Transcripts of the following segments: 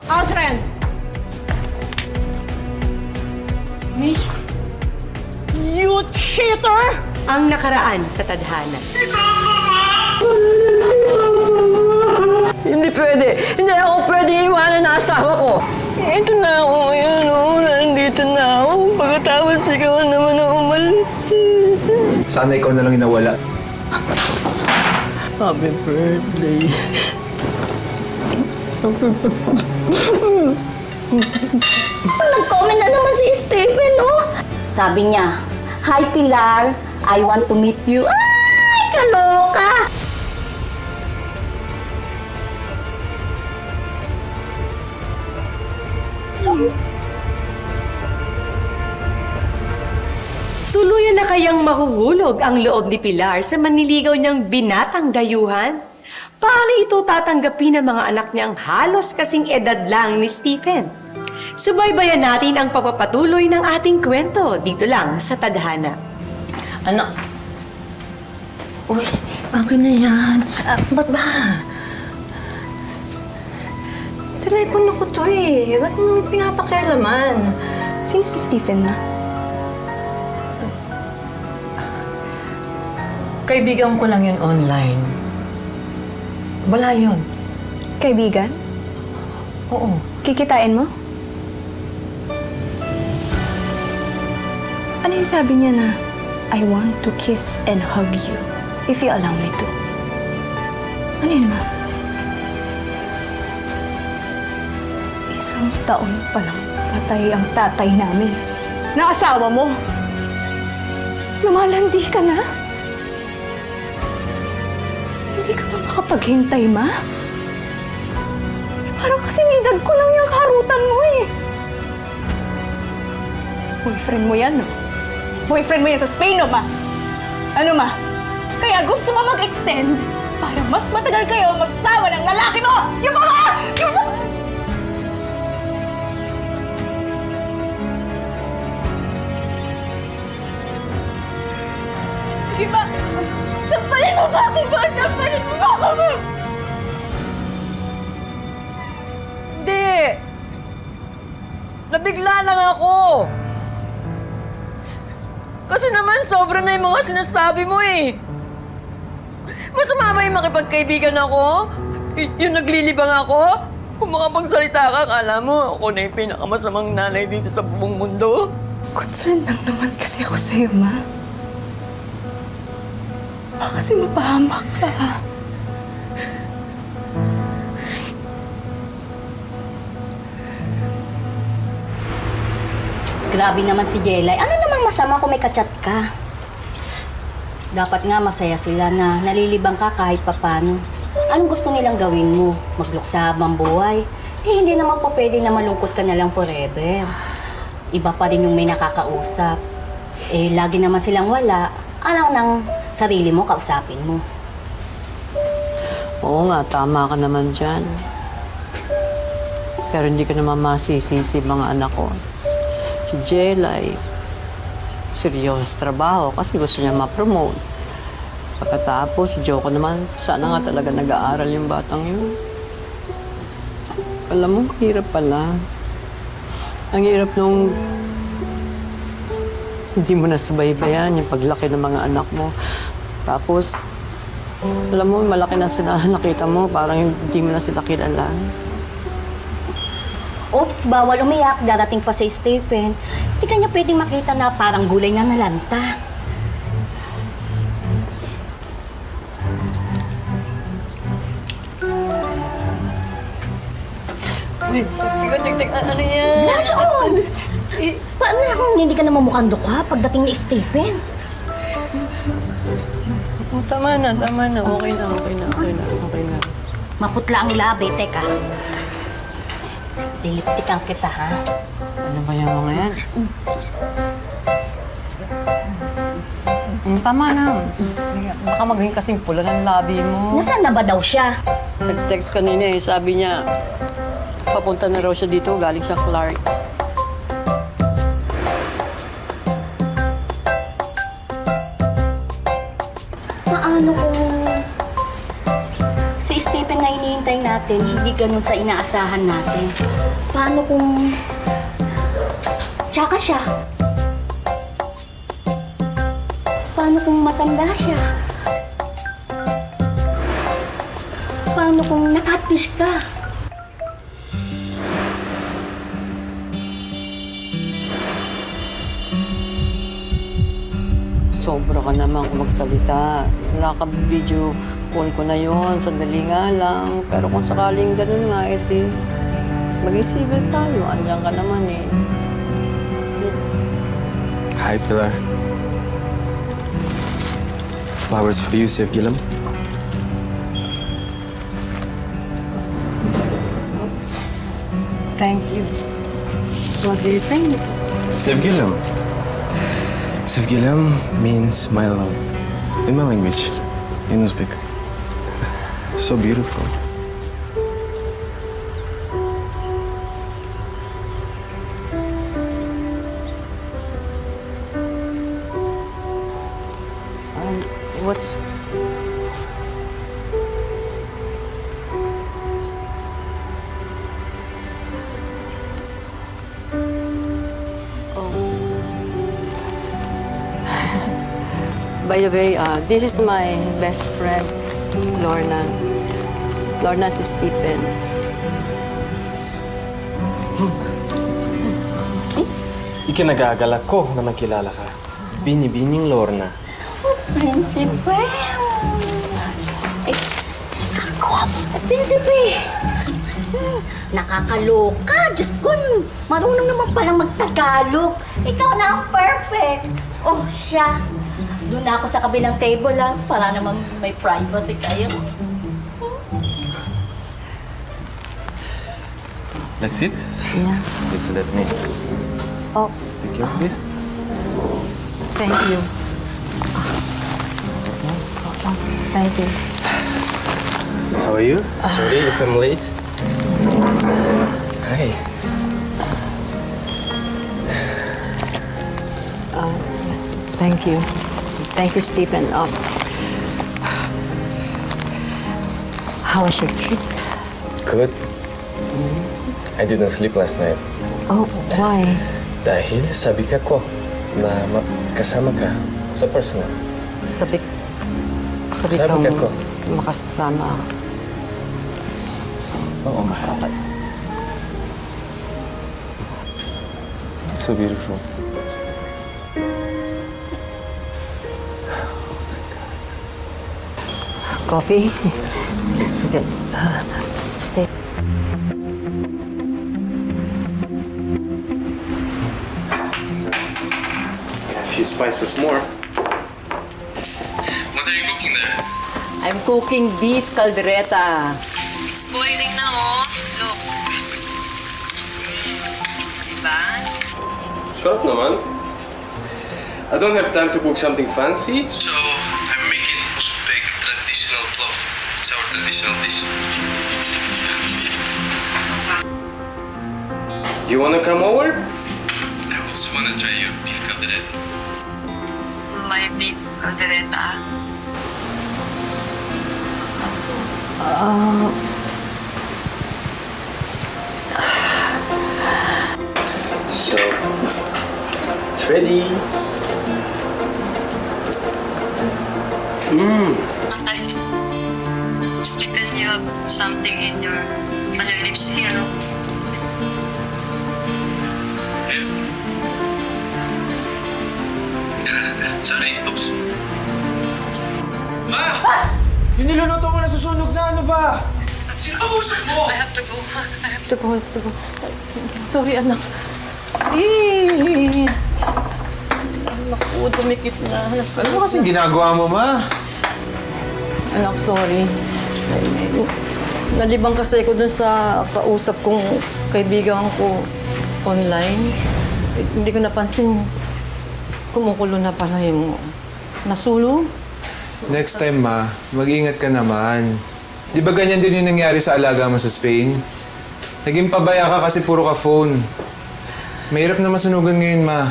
Asren! Miss, you cheater! Ang nakaraan sa tadhana. Hindi pwede. Hindi ako pwede iwanan na asawa ko. Ito na ako ngayon, oh. Nandito na ako. Pagkatapos ikaw naman ang umalis. Sana ikaw na lang yung nawala. Happy birthday. Nag-comment na naman si Stephen, oh. Sabi niya, "Hi Pilar, I want to meet you." Ay, kaloka! Tuluyan na kayang mahuhulog ang loob ni Pilar sa manliligaw niyang binatang dayuhan? Paano ito tatanggapin ng mga anak niyang halos kasing edad lang ni Stephen? Subaybayan natin ang pagpapatuloy ng ating kwento dito lang sa Tadhana. Ano? Uy, akin na yan. Ba't ba? Telepono ko to eh. Ba't mo pinapakialaman? Sino si Stephen na? Kaibigan ko lang yun online. Wala yun. Kaibigan? Oo. Kikitain mo? Ano yung sabi niya na, "I want to kiss and hug you if you allow me to"? Ano yun, ma? Isang taon pa lang patay ang tatay namin. Na asawa mo. Lumalandi ka na? Hindi ka ba makapaghintay, ma? Parang kasing edad ko lang yung karutan mo eh. Boyfriend mo yan, no? Boyfriend mo yan sa Spain, no, ma? Ano, ma? Kaya gusto mo mag-extend para mas matagal kayo magsawa ng lalaki mo! Yung mga! Yung mga! Sige, ma! Sampalin mo ba ako, ma? Sampalin mo ba ako, ma? Hindi! Nabigla lang ako. Kasi naman sobra na yung mga sinasabi mo eh. Masama ba yung makipagkaibigan ako? Yung naglilibang ako? Kung makapagsalita ka, akala mo ako na yung pinakamasamang nanay dito sa buong mundo? Concern lang naman kasi ako sa'yo, ma. Baka kasi mapahamak ka. Grabe naman si Jelay. Ano namang masama kung may kachat ka? Dapat nga masaya sila na nalilibang ka kahit papano. Anong gusto nilang gawin mo? Magluksa habang buhay? Eh, hindi naman po pwede na malungkot ka na lang forever. Iba pa rin yung may nakakausap. Eh, lagi naman silang wala. Alang ng sarili mo, kausapin mo. Oo nga, tama ka naman dyan. Pero hindi ko naman masisisi mga anak ko. Si Jelay, seryoso trabaho kasi gusto niya ma-promote. Pagkatapos, si Joko naman, sana nga talaga nag-aaral yung batang yun. Alam mo, hirap pala. Ang hirap nung hindi mo nasubaybayan yung paglaki ng mga anak mo. Tapos, alam mo, malaki na sila nakita mo, parang hindi mo na sila kilala. Oops, bawal umiyak. Darating pa si Stephen. Hindi ka niya pwedeng makita na parang gulay na nalanta. Wait, ano yan? Blush on! Paano kung hindi ka naman mukhang dukha pagdating ni Stephen? Oh, tama na. Okay na. Maputla ang labi. Teka. Lipstickan kita, ha? Ano ba yung mga yan? Tama na. Baka maging kasing pula ng labi mo. Nasaan na ba daw siya? Nag-text kanina eh. Sabi niya, papunta na raw siya dito. Galing siya Clark. Paano kung si Stephen na hinihintay na natin hindi ganun sa inaasahan natin? Paano kung tsaka siya? Paano kung matanda siya? Paano kung nakatfish ka? Sobra ka naman kung magsalita. Naka-video call ko na yon, sandali nga lang. Pero kung sakaling ganun nga, edi, maging civil tayo. Andiyan ka naman eh. Hi, Pilar. Flowers for you, Sir Gilam. Thank you. What do you say? Sir Gilam. Sir Gilam means my love. In my language, in Uzbek. So beautiful. What's... By the way, this is my best friend, Lorna. Lorna si Stephen. Ikinagagalak ko na makilala ka. Binibining Lorna. Prinsipe! Eh, Prinsipe! Nakakaloka! Diyos ko, marunong naman palang magtagalog. Ikaw na ang perfect! Oh, siya! Doon na ako sa kabilang table lang para naman may privacy kayo. Let's sit. Yeah. Please let me. Oh, Take care, please. thank you. Thank you. How are you? Sorry if I'm late. Hi. Thank you. Thank you, Stephen. How was your trip? Good. I didn't sleep last night. Oh, why? Dahil sabi ka ko na kasama ka sa personal. Sabi Sabi kang ka ko. makasama. Oo, masarap. So beautiful. Coffee? Okay. Stay. A few spices more. What are you cooking there? I'm cooking beef caldereta. It's boiling na, oh. Look. Diba? Sarap naman. I don't have time to cook something fancy, so I'm making Uzbek traditional plov. It's our traditional dish. You wanna come over? I also wanna try your beef caldereta. My beef caldereta. So, it's ready. Stephen, you have something on your lips here, no? Sorry, oops. Yung niluluto mo na susunog na, ano ba? Sino ang usap mo? I have to go. To go. Sorry, anak. Eh. Naku, dumikit na. Ano ba kasing ginagawa mo, ma? Anak, sorry. Nalibang kasi ako dun sa kausap kong kaibigan ko online. Hindi ko napansin, kumukulo na pala yung nasulo. Next time, ma, mag-ingat ka naman. Di ba ganyan din yung nangyari sa alaga mo sa Spain? Naging pabaya ka kasi puro ka phone. Mahirap na masunugan ngayon, ma.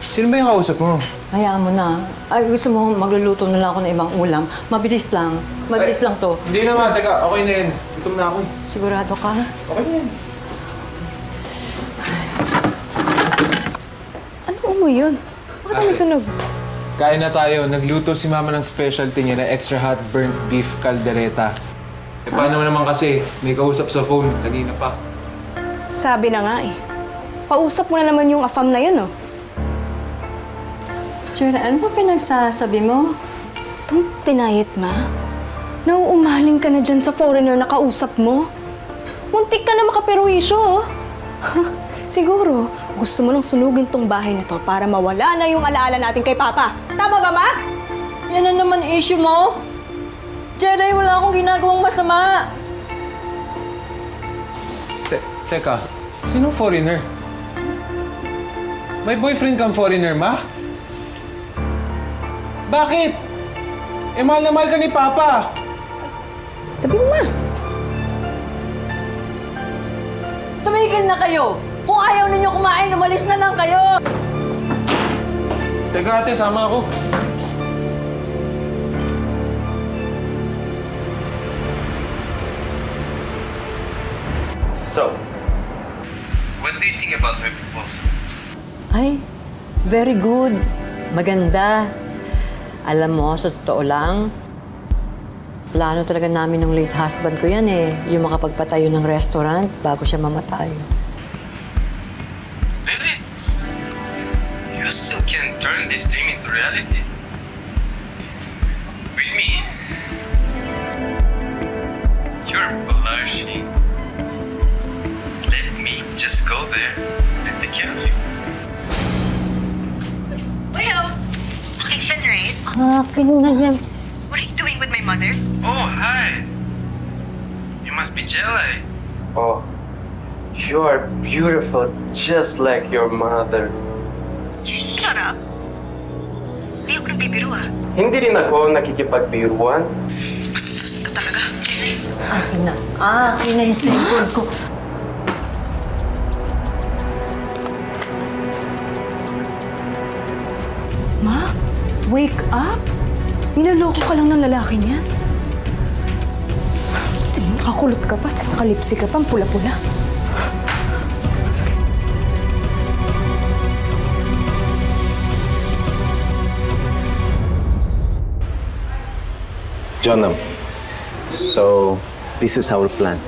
Sino ba yung kausap mo? Hayaan mo na. Ay, gusto mo magluluto na lang ako ng ibang ulam. Mabilis lang. Mabilis lang to. Hindi naman, teka, okay na yan. Gutom na ako. Sigurado ka? Okay na yan. Ano mo yun? Bakit may sunog? Kain na tayo. Nagluto si Mama ng specialty niya na extra hot burnt beef caldereta. Eh, paano naman kasi? May kausap sa phone. Kanina pa. Sabi na nga eh. Pausap mo na naman yung afam na yun, oh. Chira, ano ba pinagsasabi mo? Itong tinayit, ma. Nauumaling ka na dyan sa foreigner na kausap mo. Muntik ka na makaperwisyo, oh. Siguro, gusto mo nang sunugin tong bahay na to para mawala na yung alaala natin kay Papa. Tama ba, ma? Yan na naman issue mo. Jedi, wala akong ginagawang masama. Teka, sinong foreigner? May boyfriend kang foreigner, Ma? Bakit? Eh, mahal na mahal ka ni Papa. Sabi mo, ma. Tumigil na kayo! Kung ayaw ninyo kumain, umalis na lang kayo! Teka ate, sama ako. So, what do you think about my proposal? Ay, very good. Maganda. Alam mo, sa totoo lang, plano talaga namin ng late husband ko yan eh. Yung makapagpatayo ng restaurant bago siya mamatay. Really? You still can turn this dream into reality? With me? You're blushing. Let me just go there and take care of you. Well, Stephen, right? Akin na yan. What are you doing with my mother? Oh, hi. You must be Jelly. Oh, you are beautiful, just like your mother. Shut up. Hindi ako nagbibiro ah. Hindi rin ako nakikipagbiruan. Bastos ka talaga. Akin na. Akin na yung cellphone ko. Ma, wake up. Niloloko ka lang ng lalaki niyan. Tingnan, nakakulot ka pa, tapos nakalipsi ka pa, ang pula-pula. Jonam, so this is our plan.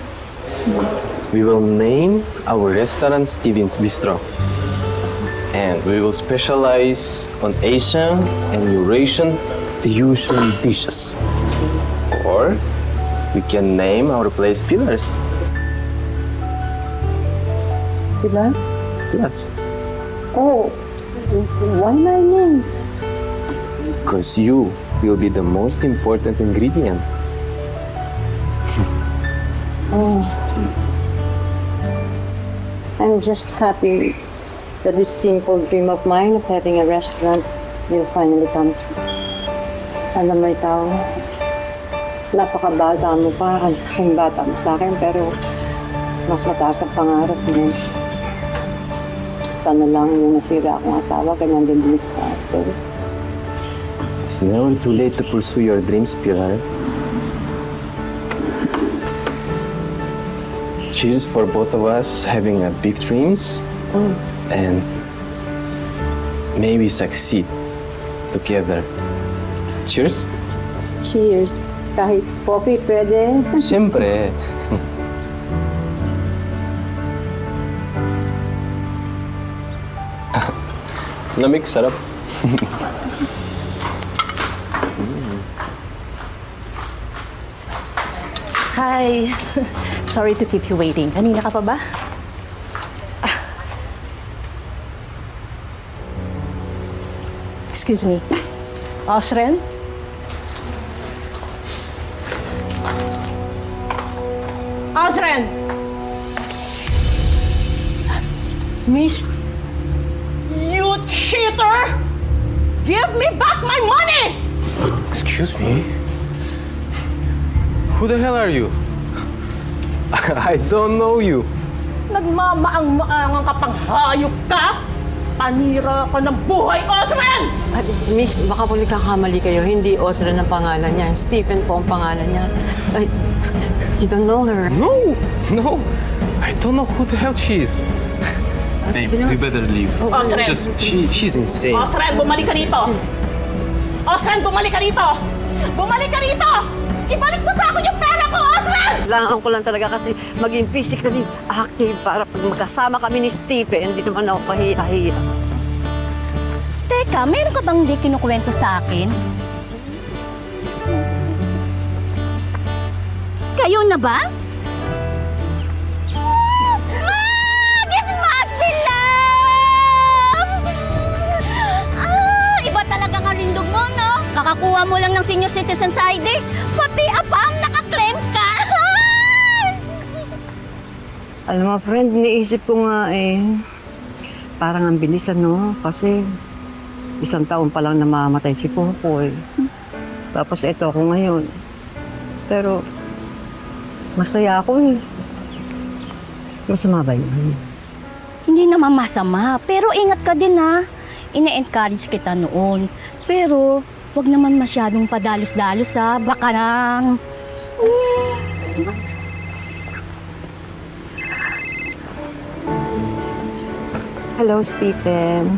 We will name our restaurant Steven's Bistro. And we will specialize on Asian and Eurasian fusion dishes. Or we can name our place Pillars. Diba? Yes. Oh, why my name? Because you will be the most important ingredient. I'm just happy that this simple dream of mine of having a restaurant will finally come true. Alam mo ikaw, napakabata mo pa, ang bata mo sa akin, pero mas mataas ang pangarap mo. Sana lang yung nasira akong asawa, ganyan din diskarte. It's never too late to pursue your dreams, Pilar. Cheers for both of us having a big dreams and maybe succeed together. Cheers? Cheers. Kahit coffee, pwede. Siyempre. Lamig, sarap. Hi. Sorry to keep you waiting. Kanina ka pa ba? Excuse me. Osren? Osren! Miss, you cheater! Give me back my money! Excuse me? Who the hell are you? I don't know you. Nagmamaang-maangang kapanghayop ka? Panira ka ng buhay, Osman! Ay, miss, baka po nagkakamali kayo. Hindi Osran ang pangalan niya. Stephen po ang pangalan niya. Ay, you don't know her. No! No! I don't know who the hell she is. Babe, we better leave. Osran! She's insane. Osran, bumalik ka rito! Osran, bumalik ka rito! Bumalik ka rito! Ibalik mo sa akin yung pera ko, Osran! Kailangan ko lang talaga kasi maging physically active para pag magkasama kami ni Stephen, hindi naman ako kahiya-hiya. Teka, meron ka bang di kinukwento sa akin? Kayo na ba? Yes, iba talaga ang rindog mo, no? Kakakuha mo lang ng senior citizen's ID, pati apam nakaklaim ka! Alam mo, friend, iniisip ko nga parang ang bilis, ano? Kasi 1 taon pa lang namamatay si Popoy. Tapos ito ako ngayon. Pero masaya ako eh. Masama ba yun? Hindi naman masama, pero ingat ka din ha. Ine-encourage kita noon. Pero wag naman masyadong padalos-dalos ha. Baka nang... Hello, Stephen.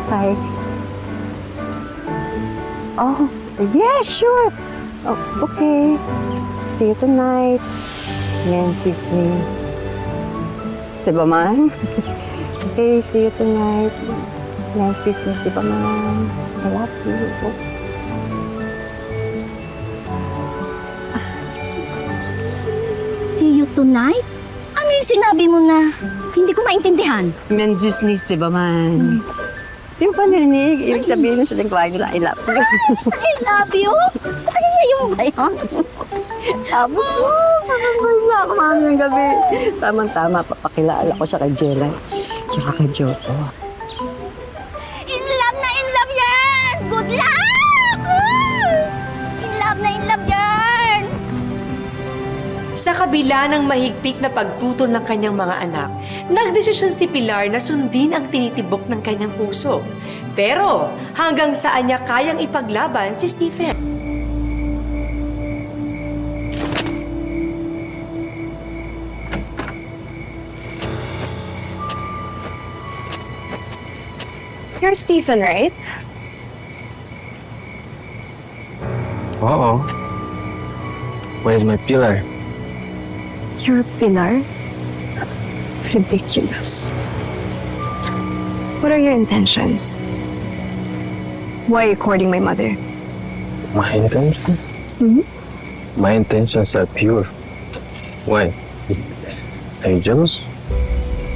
Hi. Oh, yeah, sure. Oh, okay. See you tonight. Nancy's me. Sibaman? Okay, see you tonight. Nancy's me, Sibaman. I love you. Oh. See you tonight? Ano yung sinabi mo na hindi ko maintindihan? Nancy's me, Sibaman. Di mo pa narinig? Ibig sabihin na sa lingwahe nila, I love you. I love you? Ano niya yung ba yun? Abo po, sabay na ako mamayang gabi. Tama-tama, papakilala ko siya kay Jella. Tsaka kay Joko. In love yan! Good luck! In love yan! Sa kabila ng mahigpit na pagtutol ng kanyang mga anak, nagdesisyon si Pilar na sundin ang tinitibok ng kanyang puso. Pero hanggang saan niya kayang ipaglaban si Stephen? You're Stephen, right? Uh-oh. Where's my pillar? You're Pilar? Ridiculous. What are your intentions? Why are you courting my mother? My intentions? My intentions are pure. Why? Are you jealous?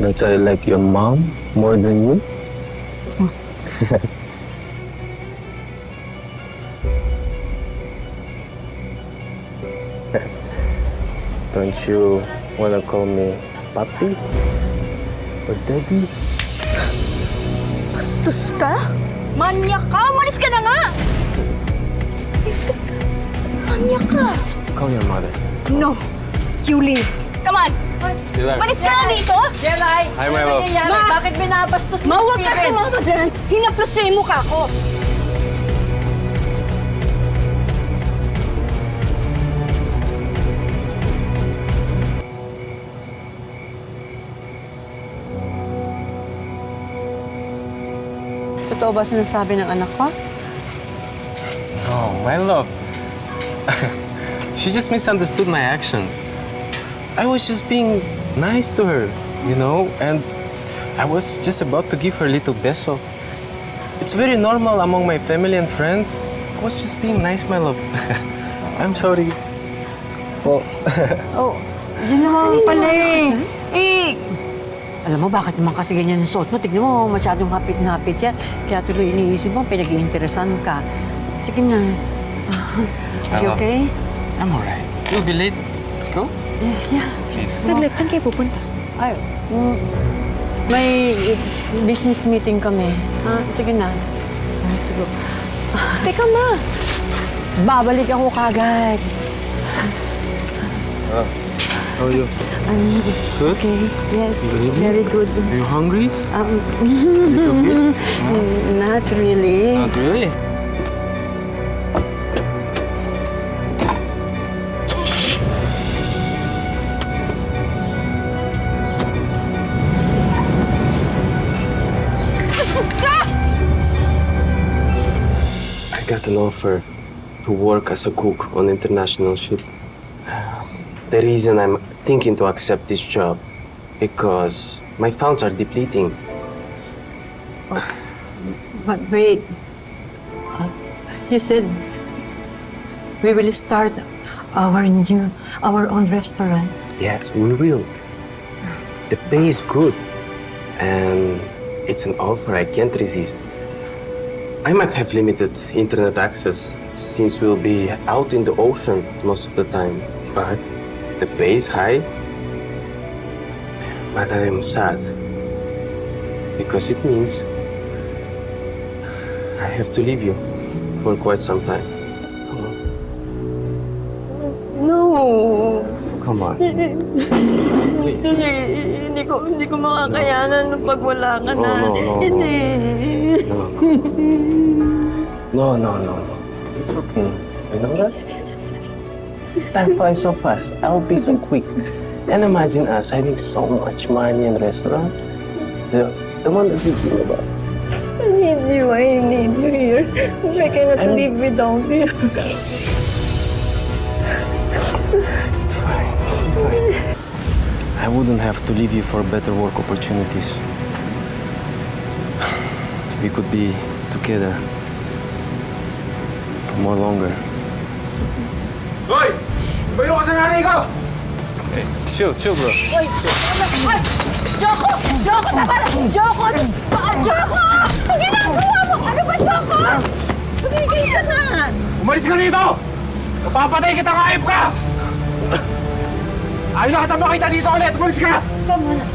That I like your mom more than you? Don't you wanna call me papi or daddy? Bastos ka? Manyak ka! Umalis ka na nga! Isip ka. Manyak ka. Call your mother. No. You leave. Come on. Pilar. Umalis ka na dito. Jelay! Hi, my love. Bakit binabastos mo Mawag si ka Stephen? sumama dyan. Hinaplos niya yung mukha ko. Totoo ba sinasabi ng anak ko? Oh, my love. She just misunderstood my actions. I was just being nice to her, you know, and I was just about to give her a little beso. It's very normal among my family and friends. I was just being nice, my love. I'm sorry. Oh. Yun naman pala eh. Alam mo, bakit naman kasi ganyan ang suot mo? Tignan mo, masyadong hapit-hapit yan. Kaya tuloy iniisip mo, pinag-iinteresan ka. Sige na. Are you okay? I'm alright. You'll be late. Let's go. Yeah. Please. Saglit, saan kayo pupunta? Ay, may business meeting kami. Sige na. Teka, ma. Babalik ako kagad. How are you? Good? Okay, yes, Good evening. very good. Are you hungry? A little bit? Not really. Not really. I got an offer to work as a cook on international ship. The reason I'm thinking to accept this job because my funds are depleting. But wait, you said we will start our own restaurant. Yes, we will. The pay is good, and it's an offer I can't resist. I might have limited internet access since we'll be out in the ocean most of the time, but the pay is high. But I am sad because it means I have to leave you for quite some time. No. Come on. Please. Hindi ko makakayanan pag wala ka na. No, no, no, no. Hindi. No. It's okay. You know that? Time flies so fast. I'll be so quick. And imagine us having so much money in restaurant. The one that you dream about. I need you here. I cannot live without you. I wouldn't have to leave you for better work opportunities. We could be together for more longer. Hoy! Bayo ka sa nanay ko! Hey, chill, bro. Joko! Joko! Tama na! Joko! Joko! Ang ginagawa mo! Ano ba, Joko? Tumigil ka na! Umalis ka dito! Mapapatay kita ng hayop ka! Ayaw na kitang makita dito ulit! Umalis ka! Tama na.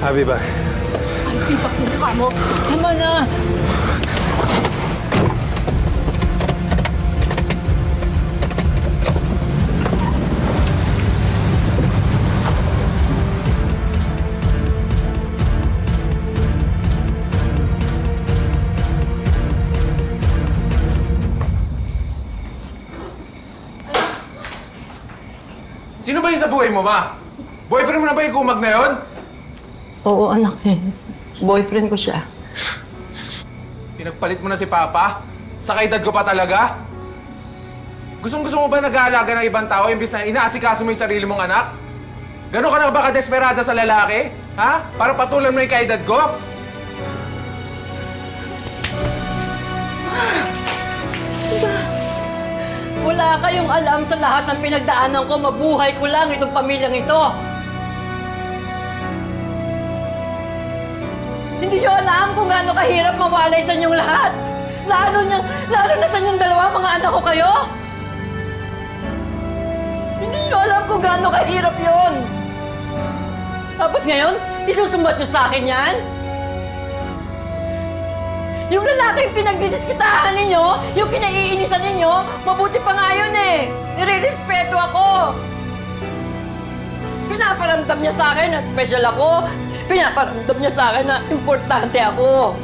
I'll be back. Ay, pipak mo mukha mo. Tama na. Sino ba yun sa buhay mo, ma? Boyfriend mo na ba yung kumag na yun? Oo, anak eh. Boyfriend ko siya. Pinagpalit mo na si Papa? Sa kaedad ko pa talaga? Gustong-gusto mo ba nag-aalaga ng ibang tao imbis na inaasikaso mo yung sarili mong anak? Gano'n ka na ba kadesperada sa lalaki? Ha? Para patulan mo yung kaedad ko? Wala kayong alam sa lahat ng pinagdaanan ko. Mabuhay ko lang itong pamilyang ito. Hindi nyo alam kung gaano kahirap mawalay sa inyong lahat. Lalo na sa inyong dalawa, mga anak ko kayo. Hindi nyo alam kung gaano kahirap yon. Tapos ngayon, isusumbat nyo sa akin yan? Yung lalaking pinagdidiskitahan ninyo, yung kinaiinisan ninyo, mabuti pa nga yun eh. Nire-respeto ako. Pinaparamdam niya sa akin na special ako. Pinaparamdam niya sa akin na importante ako.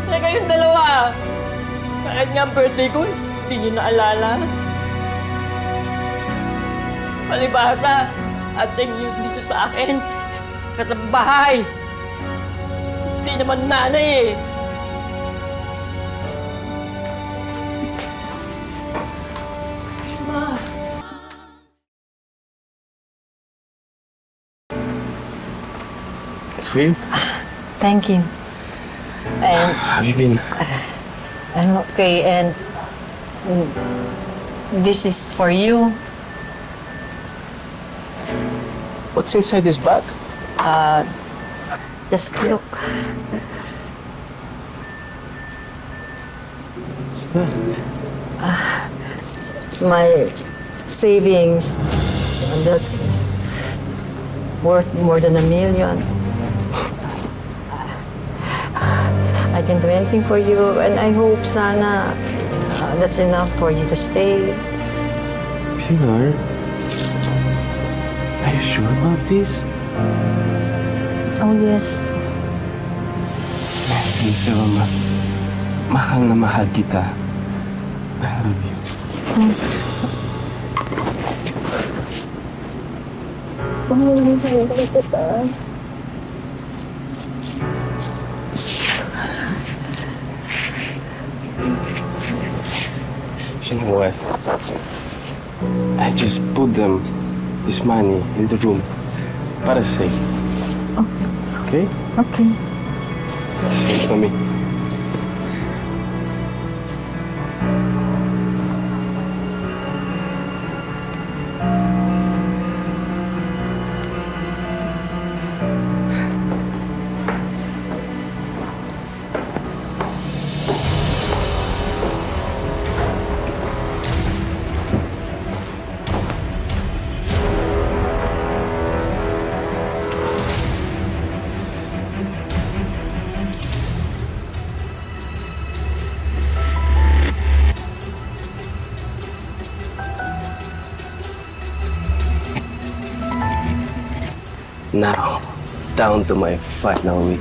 Kaya kayong dalawa, kahit nga birthday ko, hindi niyo naalala. Palibhasa, ating niyo dito sa akin, kasambahay. Hindi naman nanay eh. It's for you. Thank you. And Have you been? I'm okay, and this is for you. What's inside this bag? Just look. It's my savings, and that's worth more than $1 million. I can do anything for you, and I hope sana that's enough for you to stay. Pilar, are you sure about this? Oh, yes. Sincero, ma. Mahal na mahal kita. I love you. You know what? I just put this money in the room para safe. Okay? Okay. Wait for me. Now, down to my final week.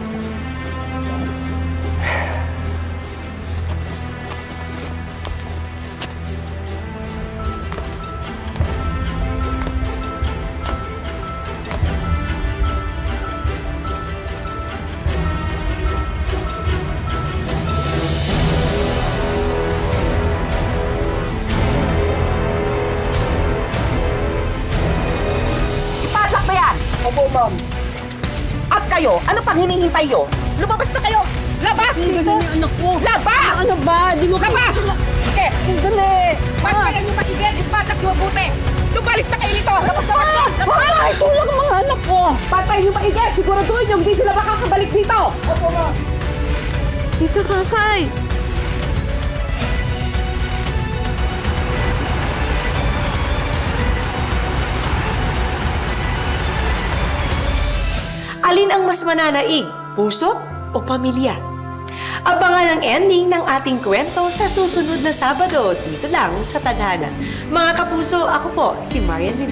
Ipasak na yan! Opo, ma'am. At kayo, ano pang hinihintay nyo? Lumabas na kayo! Labas! Anak ko! Labas! Ano ba? Di mo labas! Okay. Dali! Pagkayan nyo maigil, ipasak nyo mabuti! Lumalis na kayo nito! Labas na! Labas! Ay, tulong ang mga anak ko! Pagkayan nyo maigil, siguraduhin nyo hindi sila makakabalik dito! Opo, ma'am. Tito Kakay! Alin ang mas mananaig? Puso o pamilya? Abangan ang ending ng ating kwento sa susunod na Sabado dito lang sa Tadhana. Mga kapuso, ako po si Marian Rivera.